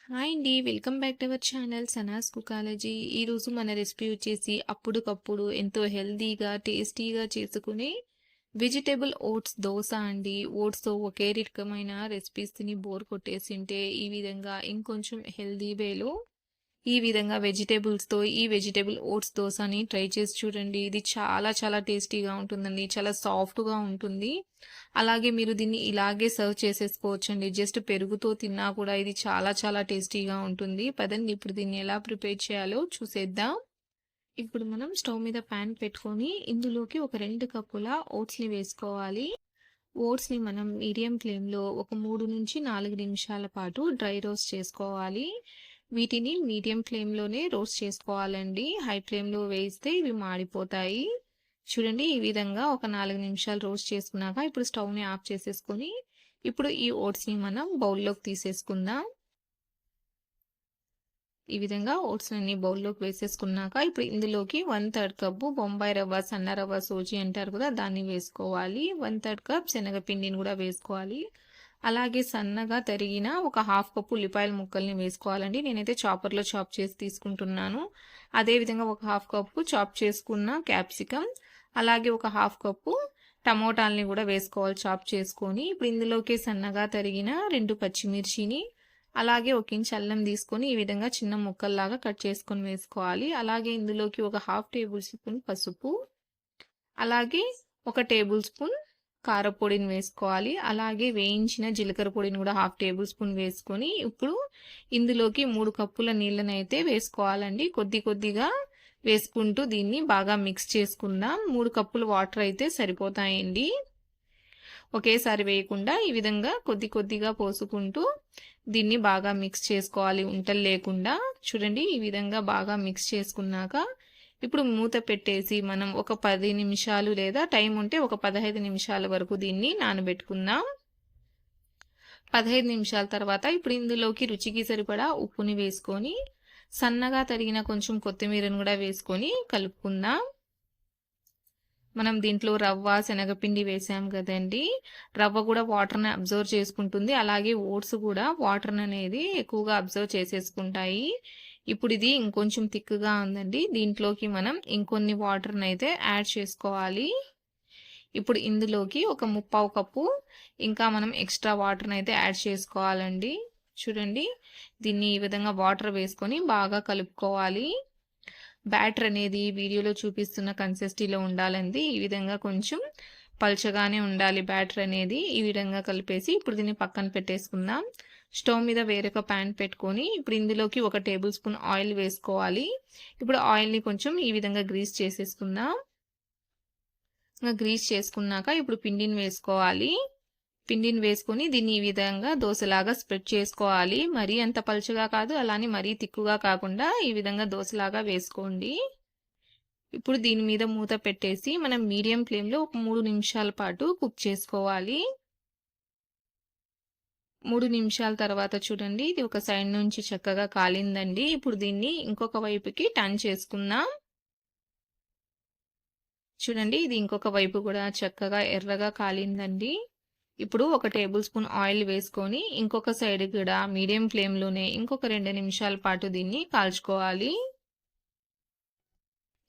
Hi అండి. Welcome back to our channel Sanas కుకాలజీ. ఈరోజు మన రెసిపీ వచ్చేసి అప్పుడుకప్పుడు ఎంతో హెల్తీగా, టేస్టీగా చేసుకునే వెజిటేబుల్ ఓట్స్ దోస అండి. ఓట్స్‌తో ఒకే రకమైన రెసిపీస్ తిని బోర్ కొట్టేసింటే ఈ విధంగా ఇంకొంచెం హెల్తీ వేలో ఈ విధంగా వెజిటబుల్స్‌తో ఈ వెజిటబుల్ ఓట్స్ దోసని ట్రై చేసి చూడండి. ఇది చాలా చాలా టేస్టీగా ఉంటుందండి. చాలా సాఫ్ట్‌గా ఉంటుంది. అలాగే మీరు దీన్ని ఇలాగే సర్వ్ చేసేసుకోవచ్చండి. జస్ట్ పెరుగుతో తిన్నా కూడా ఇది చాలా చాలా టేస్టీగా ఉంటుంది. పదండి ఇప్పుడు దీన్ని ఎలా ప్రిపేర్ చేయాలో చూసేద్దాం. ఇప్పుడు మనం స్టవ్ మీద పాన్ పెట్టుకొని ఇందులోకి ఒక 2 కప్పుల ఓట్స్‌ని వేసుకోవాలి. ఓట్స్‌ని మనం మీడియం ఫ్లేమ్‌లో ఒక 3-4 నిమిషాల పాటు డ్రై రోస్ట్ చేసుకోవాలి. వీటిని మీడియం ఫ్లేమ్‌లోనే రోస్ట్ చేసుకోవాలండి. హై ఫ్లేమ్‌లో వేస్తే ఇవి మాడిపోతాయి. చూడండి ఈ విధంగా ఒక 4 నిమిషాలు రోస్ట్ చేసుకున్నాక ఇప్పుడు స్టవ్‌ని ఆఫ్ చేసేసుకొని ఇప్పుడు ఈ ఓట్స్‌ని మనం బౌల్‌లోకి తీసేసుకుందాం. ఈ విధంగా ఓట్స్ అన్ని బౌల్లోకి వేసేసుకున్నాక ఇప్పుడు ఇందులోకి 1/3 కప్పు బొంబాయి రవ్వ, సన్న రవ్వ, సోజీ అంటారు కదా, దాన్ని వేసుకోవాలి. 1/3 కప్ శనగపిండిని కూడా వేసుకోవాలి. అలాగే సన్నగా తరిగిన ఒక 1/2 కప్పు ఉల్లిపాయల ముక్కల్ని వేసుకోవాలండి. నేనైతే చాపర్లో చాప్ చేసి తీసుకుంటున్నాను. అదేవిధంగా ఒక 1/2 కప్పు చాప్ చేసుకున్న క్యాప్సికమ్, అలాగే ఒక 1/2 కప్పు టమోటాలని కూడా వేసుకోవాలి చాప్ చేసుకొని. ఇప్పుడు ఇందులోకి సన్నగా తరిగిన 2 పచ్చిమిర్చిని, అలాగే ఒక ఇంచ్ అల్లం తీసుకొని ఈ విధంగా చిన్న ముక్కల్లాగా కట్ చేసుకొని వేసుకోవాలి. అలాగే ఇందులోకి ఒక 1/2 టేబుల్ స్పూన్ పసుపు, అలాగే ఒక టేబుల్ స్పూన్ కారపొడిని వేసుకోవాలి. అలాగే వేయించిన జీలకర్ర పొడిని కూడా 1/2 టేబుల్ స్పూన్ వేసుకొని ఇప్పుడు ఇందులోకి 3 కప్పుల నీళ్ళని అయితే వేసుకోవాలండి. కొద్ది కొద్దిగా వేసుకుంటూ దీన్ని బాగా మిక్స్ చేసుకుందాం. 3 కప్పుల వాటర్ అయితే సరిపోతాయండి. ఒకేసారి వేయకుండా ఈ విధంగా కొద్ది కొద్దిగా పోసుకుంటూ దీన్ని బాగా మిక్స్ చేసుకోవాలి ఉంటలు లేకుండా. చూడండి ఈ విధంగా బాగా మిక్స్ చేసుకున్నాక ఇప్పుడు మూత పెట్టేసి మనం ఒక 10 నిమిషాలు లేదా టైం ఉంటే ఒక 15 నిమిషాల వరకు దీన్ని నానబెట్టుకుందాం. 15 నిమిషాల తర్వాత ఇప్పుడు ఇందులోకి రుచికి సరిపడా ఉప్పుని వేసుకొని సన్నగా తరిగిన కొంచెం కొత్తిమీరను కూడా వేసుకొని కలుపుకుందాం. మనం దీంట్లో రవ్వ, శనగపిండి వేసాం కదండి. రవ్వ కూడా వాటర్ని అబ్జర్వ్ చేసుకుంటుంది. అలాగే ఓట్స్ కూడా వాటర్ అనేది ఎక్కువగా అబ్జర్వ్ చేసేసుకుంటాయి. ఇప్పుడు ఇది ఇంకొంచెం థిక్గా ఉందండి. దీంట్లోకి మనం ఇంకొన్ని వాటర్ని అయితే యాడ్ చేసుకోవాలి. ఇప్పుడు ఇందులోకి ఒక 3/4 కప్పు ఇంకా మనం ఎక్స్ట్రా వాటర్ని అయితే యాడ్ చేసుకోవాలండి. చూడండి దీన్ని ఈ విధంగా వాటర్ వేసుకొని బాగా కలుపుకోవాలి. బ్యాటర్ అనేది వీడియోలో చూపిస్తున్న కన్సిస్టెన్సీలో ఉండాలండి. ఈ విధంగా కొంచెం పల్చగానే ఉండాలి బ్యాటర్ అనేది. ఈ విధంగా కలిపేసి ఇప్పుడు దీన్ని పక్కన పెట్టేసుకుందాం. స్టవ్ మీద వేరొక ప్యాన్ పెట్టుకొని ఇప్పుడు ఇందులోకి ఒక టేబుల్ స్పూన్ ఆయిల్ వేసుకోవాలి. ఇప్పుడు ఆయిల్ని కొంచెం ఈ విధంగా గ్రీస్ చేసేసుకుందాం. గ్రీస్ చేసుకున్నాక ఇప్పుడు పిండిని వేసుకోవాలి. పిండిని వేసుకొని దీన్ని ఈ విధంగా దోశలాగా స్ప్రెడ్ చేసుకోవాలి. మరీ అంత పలుచగా కాదు, అలానే మరీ తిక్కుగా కాకుండా ఈ విధంగా దోశలాగా వేసుకోండి. ఇప్పుడు దీని మీద మూత పెట్టేసి మనం మీడియం ఫ్లేమ్లో ఒక 3 నిమిషాల పాటు కుక్ చేసుకోవాలి. 3 నిమిషాల తర్వాత చూడండి ఇది ఒక సైడ్ నుంచి చక్కగా కాలిందండి. ఇప్పుడు దీన్ని ఇంకొక వైపుకి టర్న్ చేసుకుందాం. చూడండి ఇది ఇంకొక వైపు కూడా చక్కగా ఎర్రగా కాలిందండి. ఇప్పుడు ఒక టేబుల్ స్పూన్ ఆయిల్ వేసుకొని ఇంకొక సైడ్ కూడా మీడియం ఫ్లేమ్లోనే ఇంకొక 2 నిమిషాల పాటు దీన్ని కాల్చుకోవాలి.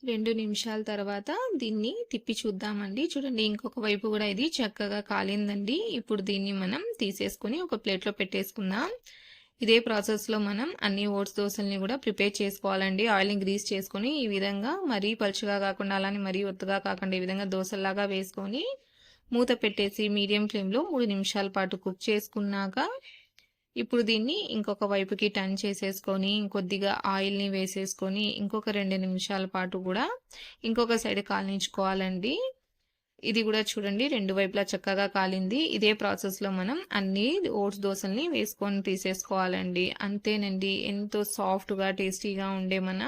2 నిమిషాల తర్వాత దీన్ని తిప్పి చూద్దామండి. చూడండి ఇంకొక వైపు కూడా ఇది చక్కగా కాలిందండి. ఇప్పుడు దీన్ని మనం తీసేసుకొని ఒక ప్లేట్లో పెట్టేసుకుందాం. ఇదే ప్రాసెస్లో మనం అన్ని ఓట్స్ దోశల్ని కూడా ప్రిపేర్ చేసుకోవాలండి. ఆయిల్ని గ్రీస్ చేసుకొని ఈ విధంగా మరీ పలుచగా కాకుండా అలానే మరీ ఒత్తుగా కాకుండా ఈ విధంగా దోశల్లాగా వేసుకొని మూత పెట్టేసి మీడియం ఫ్లేమ్లో 3 నిమిషాల పాటు కుక్ చేసుకున్నాక ఇప్పుడు దీన్ని ఇంకొక వైపుకి టర్న్ చేసేసుకొని కొద్దిగా ఆయిల్ని వేసేసుకొని ఇంకొక 2 నిమిషాల పాటు కూడా ఇంకొక సైడ్ కాల్నించుకోవాలండి. ఇది కూడా చూడండి రెండు వైపులా చక్కగా కాలింది. ఇదే ప్రాసెస్లో మనం అన్ని ఓట్స్ దోశల్ని వేసుకొని తీసేసుకోవాలండి. అంతేనండి, ఎంతో సాఫ్ట్గా టేస్టీగా ఉండే మన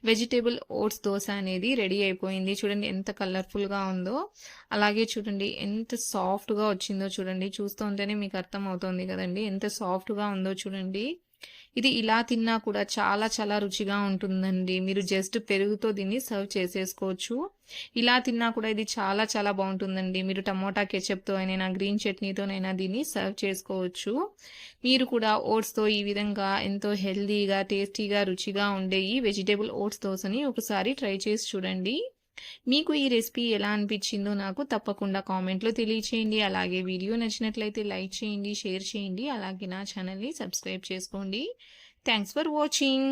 వెజిటేబుల్ ఓట్స్ దోశ అనేది రెడీ అయిపోయింది. చూడండి ఎంత కలర్ఫుల్గా ఉందో, అలాగే చూడండి ఎంత సాఫ్ట్గా వచ్చిందో చూడండి. చూస్తుంటేనే మీకు అర్థం అవుతుంది కదండి ఎంత సాఫ్ట్గా ఉందో చూడండి. ఇది ఇలా తిన్నా కూడా చాలా చాలా రుచిగా ఉంటుందండి. మీరు జస్ట్ పెరుగుతో దీన్ని సర్వ్ చేసేసుకోవచ్చు. ఇలా తిన్నా కూడా ఇది చాలా చాలా బావుంటుందండి. మీరు టమోటా కెచప్‌తో అయినైనా, గ్రీన్ చట్నీతోనైనా దీన్ని సర్వ్ చేసుకోవచ్చు. మీరు కూడా ఓట్స్‌తో ఈ విధంగా ఎంతో హెల్తీగా, టేస్టీగా, రుచిగా ఉండే ఈ వెజిటబుల్ ఓట్స్ దోసని ఒకసారి ట్రై చేసి చూడండి. మీకు ఈ రెసిపీ ఎలా అనిపించిందో నాకు తప్పకుండా కామెంట్‌లో తెలియచేయండి. అలాగే వీడియో నచ్చినట్లయితే లైక్ చేయండి, షేర్ చేయండి. అలాగే నా ఛానల్‌ని సబ్స్క్రైబ్ చేసుకోండి. Thanks for watching.